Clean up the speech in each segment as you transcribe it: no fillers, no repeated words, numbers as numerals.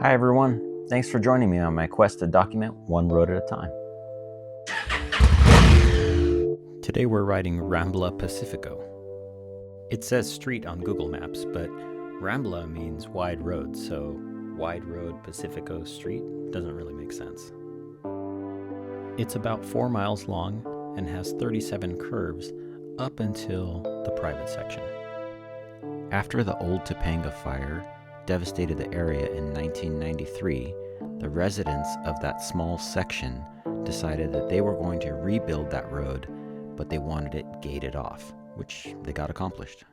Hi everyone, thanks for joining me on my quest to document one road at a time. Today we're riding Rambla Pacifico. It says street on Google Maps, but Rambla means wide road, so wide road Pacifico Street doesn't really make sense. It's about 4 miles long and has 37 curves up until the private section. After the Old Topanga Fire devastated the area in 1993, the residents of that small section decided that they were going to rebuild that road, but they wanted it gated off, which they got accomplished.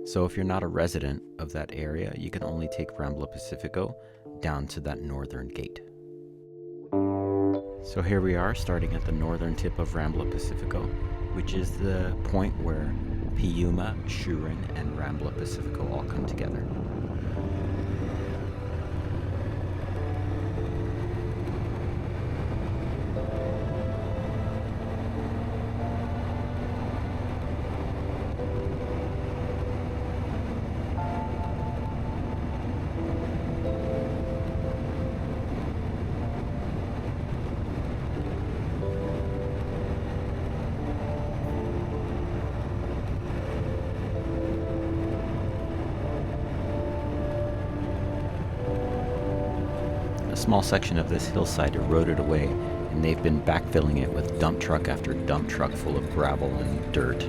So if you're not a resident of that area, you can only take Rambla Pacifico down to that northern gate. So here we are, starting at the northern tip of Rambla Pacifico, which is the point where Piuma, Shuren, and Rambla Pacifico all come together. A small section of this hillside eroded away, and they've been backfilling it with dump truck after dump truck full of gravel and dirt.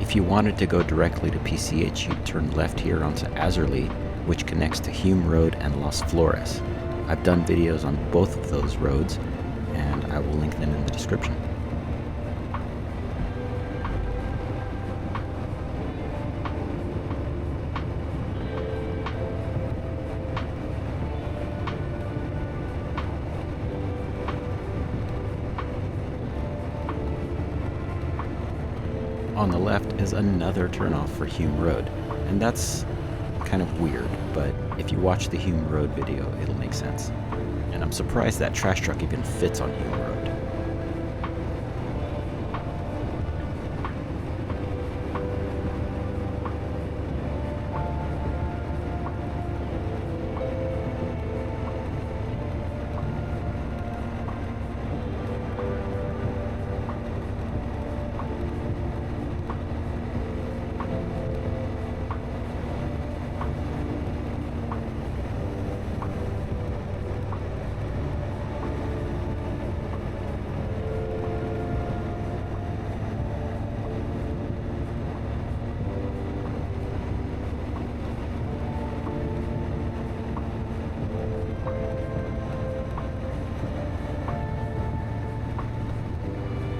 If you wanted to go directly to PCH, you'd turn left here onto Azurli, which connects to Hume Road and Las Flores. I've done videos on both of those roads, and I will link them in the description. On the left is another turnoff for Hume Road, and that's kind of weird, but if you watch the Hume Road video, it'll make sense. And I'm surprised that trash truck even fits on Hume Road.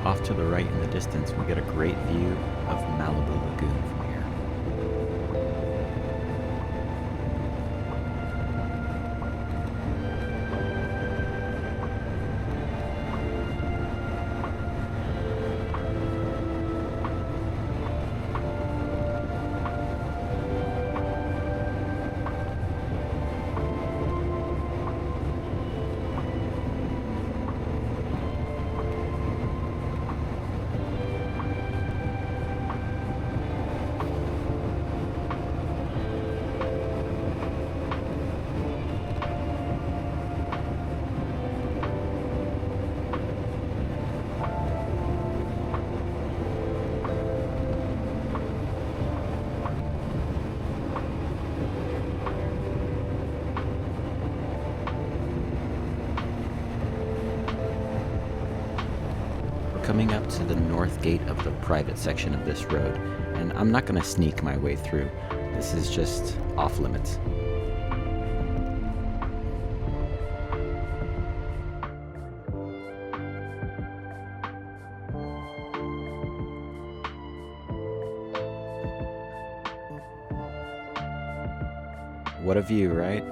Off to the right in the distance, we get a great view of Malibu Lagoon from here. Coming up to the north gate of the private section of this road, and I'm not going to sneak my way through. This is just off limits. What a view, right?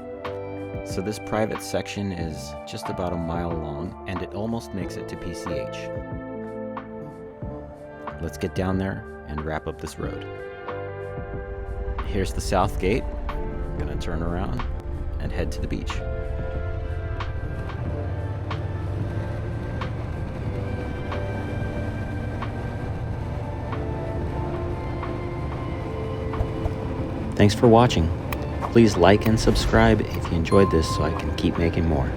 So this private section is just about a mile long, and it almost makes it to PCH. Let's get down there and wrap up this road. Here's the south gate. I'm gonna turn around and head to the beach. Thanks for watching. Please like and subscribe if you enjoyed this so I can keep making more.